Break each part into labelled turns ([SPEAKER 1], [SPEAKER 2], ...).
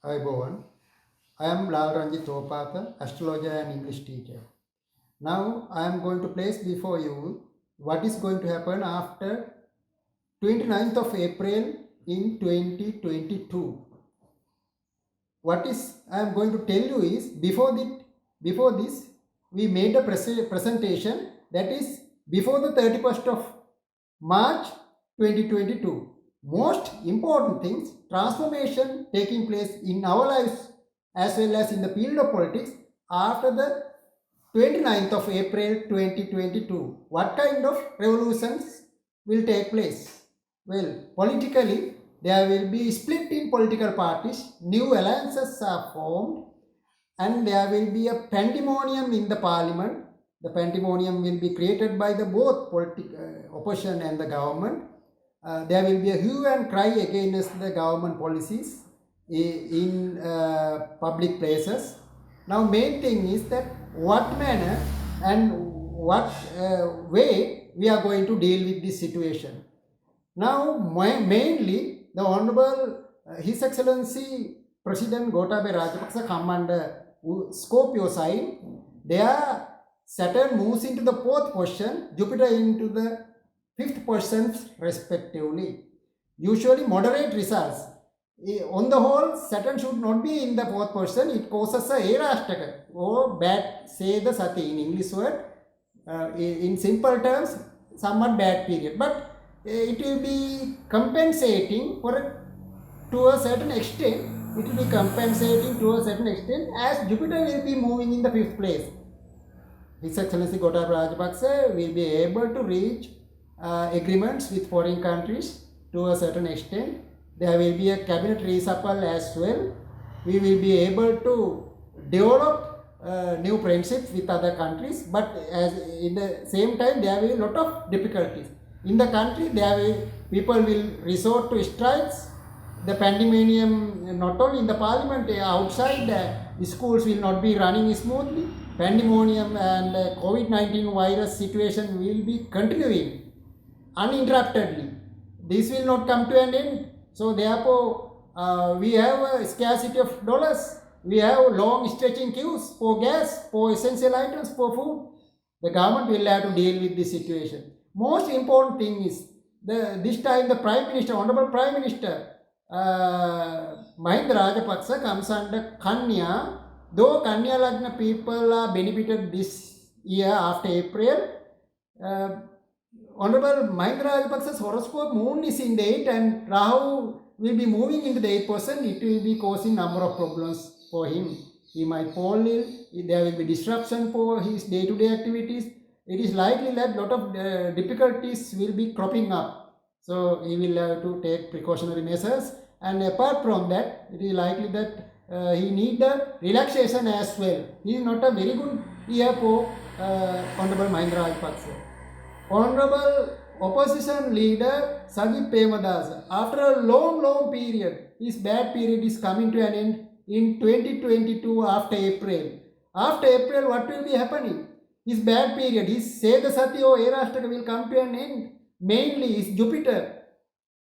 [SPEAKER 1] Bowen. I am Lal Ranjit Opaka, astrologer and English teacher. Now I am going to place before you what is going to happen after 29th of April in 2022. What is I am going to tell you is before this we made a presentation that is before the 31st of March 2022. Most important things, transformation taking place in our lives as well as in the field of politics after the 29th of April 2022. What kind of revolutions will take place? Well, politically, there will be split in political parties, new alliances are formed, and there will be a pandemonium in the parliament. The pandemonium will be created by the both opposition and the government. There will be a hue and cry against the government policies in public places. Now, main thing is that what manner and what way we are going to deal with this situation. Now, mainly the Honorable His Excellency President Gotabaya Rajapaksa come under Scorpio sign. There Saturn moves into the fourth position, Jupiter into the fifth position respectively. Usually moderate results. On the whole, Saturn should not be in the fourth position. It causes a Erashtaka or bad, say the Sati in English word. In simple terms, somewhat bad period. But it will be compensating to a certain extent. It will be compensating to a certain extent as Jupiter will be moving in the fifth place. His Excellency Gotabaya Rajapaksa will be able to reach agreements with foreign countries to a certain extent. There will be a cabinet reshuffle as well. We will be able to develop new friendships with other countries, but as in the same time there will be a lot of difficulties. In the country, people will resort to strikes. The pandemonium, not only in the parliament, outside the schools will not be running smoothly. Pandemonium and COVID-19 virus situation will be continuing uninterruptedly. This will not come to an end. So therefore, we have a scarcity of dollars. We have long stretching queues for gas, for essential items, for food. The government will have to deal with this situation. Most important thing is this time the Prime Minister, Honorable Prime Minister Mahinda Rajapaksa comes under Kanya. Though Kanya Lagna people are benefited this year after April, Honorable Mahinda Rajapaksa's horoscope moon is in the 8 and Rahu will be moving into the 8%. It will be causing number of problems for him. He might fall ill, there will be disruption for his day-to-day activities. It is likely that lot of difficulties will be cropping up. So he will have to take precautionary measures, and apart from that, it is likely that he need a relaxation as well. He is not a very good year for Honorable Mahinda Rajapaksa. Honorable Opposition Leader Sajith Premadasa, after a long period, his bad period is coming to an end in 2022 after April. After April, what will be happening? His bad period, his Seda Sati or Erashtaka will come to an end. Mainly his Jupiter.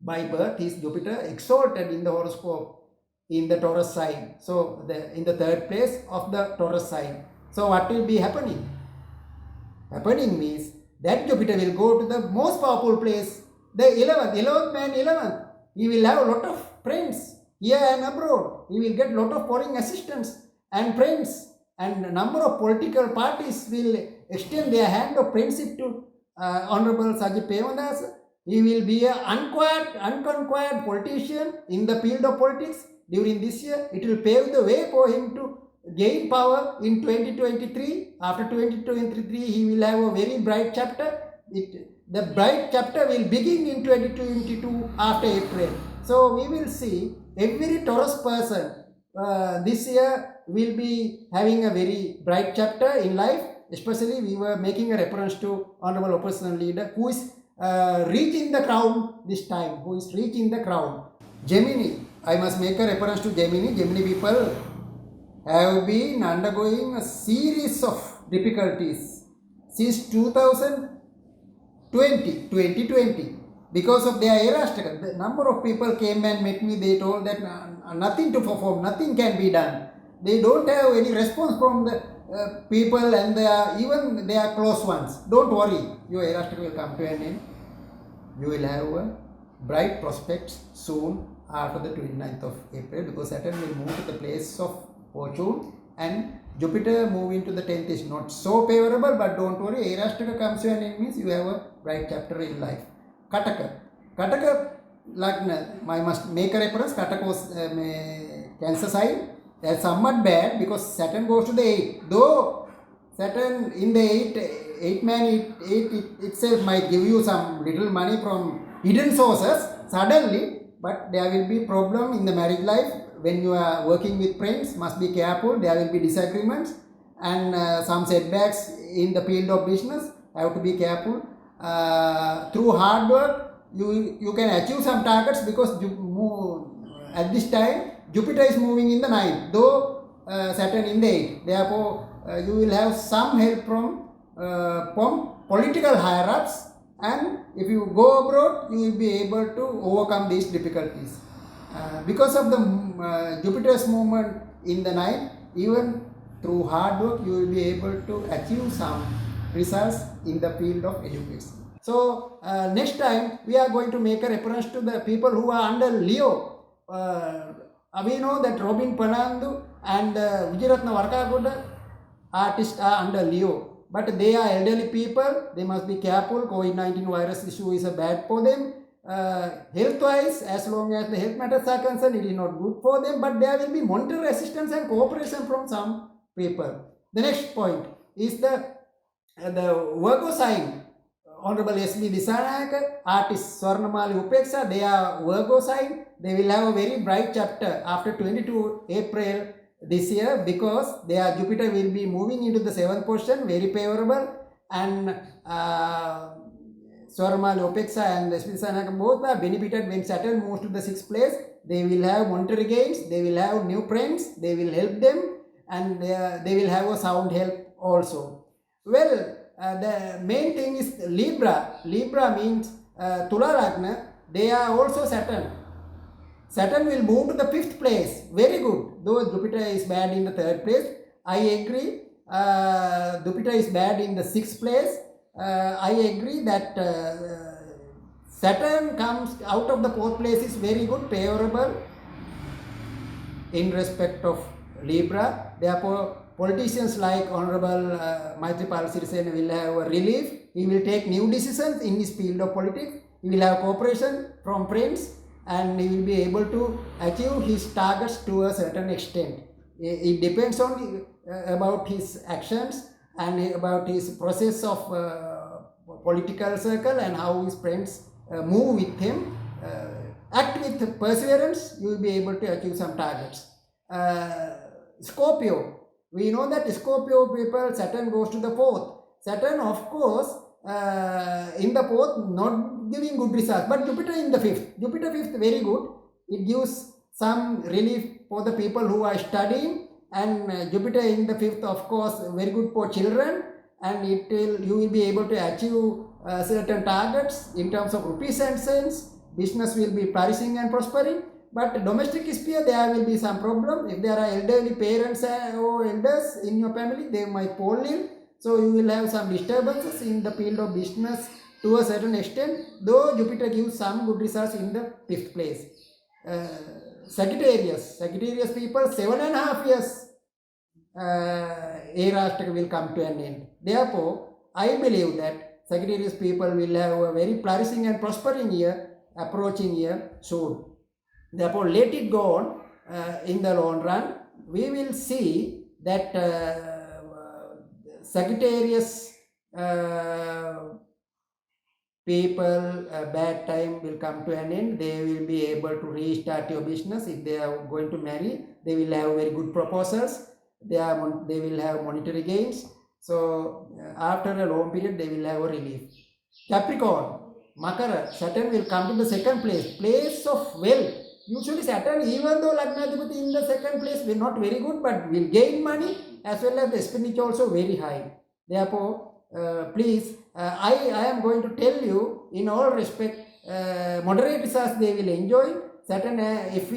[SPEAKER 1] By birth, his Jupiter exalted in the horoscope in the Taurus sign. So, in the third place of the Taurus sign. So, what will be happening? Happening means that Jupiter will go to the most powerful place, the 11th man, 11th. He will have a lot of friends here and abroad. He will get a lot of foreign assistance and friends. And a number of political parties will extend their hand of friendship to Honorable Sajith Premadasa. He will be an unconquered politician in the field of politics during this year. It will pave the way for him to gain power in 2023. After 2023, he will have a very bright chapter. The bright chapter will begin in 2022 after April. So we will see every Taurus person this year will be having a very bright chapter in life. Especially we were making a reference to Honorable Opposition Leader who is reaching the crown this time. Who is reaching the crown? Gemini. I must make a reference to Gemini. Gemini people have been undergoing a series of difficulties since 2020. because of their Erastaka. The number of people came and met me, they told that nothing to perform, nothing can be done. They don't have any response from the people and even their close ones. Don't worry, your Erastaka will come to an end. You will have a bright prospects soon after the 29th of April, because Saturn will move to the place of fortune and Jupiter moving to the 10th is not so favorable, but don't worry, Erastaka comes to an end means you have a bright chapter in life. Kataka Lagna, I must make a reference, Kataka was Cancer sign. That's somewhat bad because Saturn goes to the 8. Though Saturn in the 8 man, it itself might give you some little money from hidden sources suddenly, but there will be problem in the marriage life. When you are working with friends, must be careful. There will be disagreements and some setbacks in the field of business. Have to be careful. Through hard work, you can achieve some targets because at this time Jupiter is moving in the 9th, though Saturn in the 8th. Therefore, you will have some help from political higher-ups, and if you go abroad, you will be able to overcome these difficulties. Because of the Jupiter's movement in the 9th, even through hard work, you will be able to achieve some results in the field of education. So, next time, we are going to make a reference to the people who are under Leo. We know that Robin Panandu and Vijayaratna Varkagoda artists are under Leo, but they are elderly people. They must be careful. COVID-19 virus issue is bad for them. Health-wise, as long as the health matters are concerned, it is not good for them, but there will be monetary assistance and cooperation from some people. The next point is the Virgo sign. Honorable S.B. Disanayaka, artist Swarnamali Upeksha, they are Virgo sign. They will have a very bright chapter after 22 April this year because their Jupiter will be moving into the 7th position, very favorable, and Swarnamali Upeksha and S.B. Disanayaka both are benefited when Saturn moves to the 6th place. They will have monetary gains, they will have new friends, they will help them, and they will have a sound health also. Well, the main thing is Libra. Libra means Tula Lagna. They are also Saturn. Saturn will move to the 5th place. Very good. Though Jupiter is bad in the 3rd place. I agree. Jupiter is bad in the 6th place. I agree that Saturn comes out of the 4th place is very good, favorable in respect of Libra. Therefore, politicians like Honorable Maithripala Sirisena will have a relief. He will take new decisions in his field of politics. He will have cooperation from friends and he will be able to achieve his targets to a certain extent. It depends on about his actions and about his process of political circle and how his friends move with him. Act with perseverance, you will be able to achieve some targets. Scorpio. We know that Scorpio people, Saturn goes to the 4th. Saturn, of course, in the 4th, not giving good results, but Jupiter in the 5th. Jupiter 5th, very good. It gives some relief for the people who are studying, and Jupiter in the 5th, of course, very good for children, and you will be able to achieve certain targets in terms of rupees and cents. Business will be flourishing and prospering. But domestic sphere, there will be some problem. If there are elderly parents or elders in your family, they might fall ill. So you will have some disturbances in the field of business to a certain extent, though Jupiter gives some good results in the 5th place. Sagittarius people, 7.5 years, Erastaka will come to an end. Therefore, I believe that Sagittarius people will have a very flourishing and prospering year, approaching year soon. Therefore, let it go on in the long run. We will see that Sagittarius people, bad time will come to an end. They will be able to restart your business. If they are going to marry, they will have very good proposals. They will have monetary gains. So, after a long period, they will have a relief. Capricorn, Makara, Saturn will come to the 2nd place, place of wealth. Usually Saturn, even though Lagnadhipati in the 2nd place, will not very good, but will gain money as well as the expenditure also very high. Therefore, please, I am going to tell you in all respect, moderate results they will enjoy. Saturn, if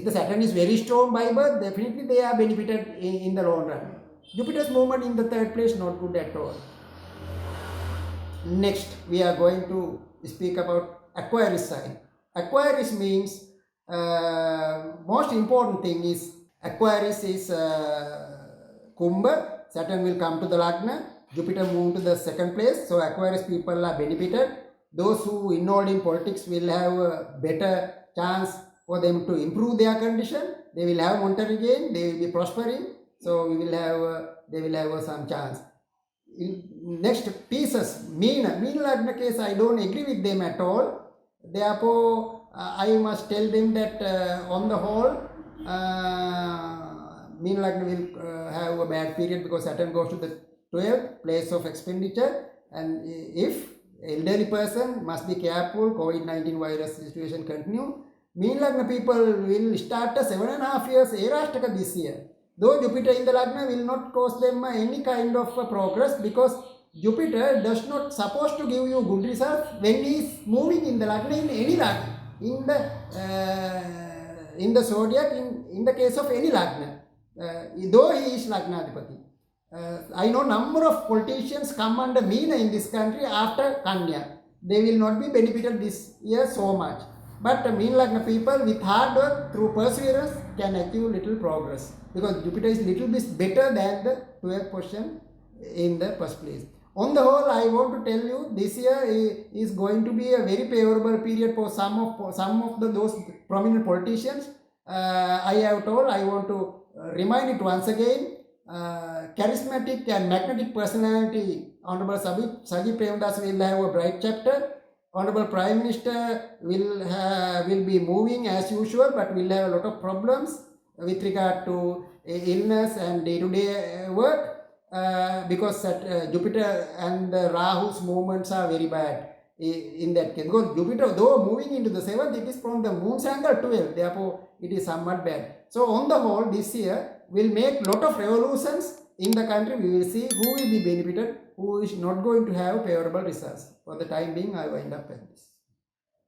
[SPEAKER 1] the Saturn is very strong by birth, definitely they are benefited in the long run. Jupiter's movement in the third place not good at all. Next, we are going to speak about Aquarius sign. Aquarius means most important thing is Aquarius is Kumbha. Saturn will come to the Lagna. Jupiter move to the second place. So Aquarius people are benefited. Those who involved in politics will have a better chance for them to improve their condition. They will have monetary gain. They will be prospering. So we will have they will have some chance. Next, pieces, mean Lagna case, I don't agree with them at all. Therefore, I must tell them that on the whole, mean Lagna will have a bad period because Saturn goes to the 12th place of expenditure, and if elderly person must be careful, COVID-19 virus situation continue. Mean Lagna people will start a 7.5 years Erashtaka this year. Though Jupiter in the Lagna will not cause them any kind of progress, because Jupiter does not supposed to give you good results when he is moving in the Lagna, in any Lagna, in the zodiac, in the case of any Lagna, though he is Lagnadipati. I know number of politicians come under Meena in this country after Kanya. They will not be benefited this year so much. But Meena Lagna people with hard work through perseverance can achieve little progress, because Jupiter is little bit better than the 12th position in the first place. On the whole, I want to tell you this year is going to be a very favorable period for some of those prominent politicians. I have told, I want to remind it once again. Charismatic and magnetic personality, Honorable Sajid Premadasa will have a bright chapter. Honorable Prime Minister will be moving as usual, but will have a lot of problems with regard to illness and day-to-day work, because Jupiter and Rahu's movements are very bad in that case. Because Jupiter, though moving into the 7th, it is from the moon's angle 12, therefore it is somewhat bad. So on the whole, this year will make lot of revolutions in the country. We will see who will be benefited, who is not going to have favorable results. For the time being, I wind up at this.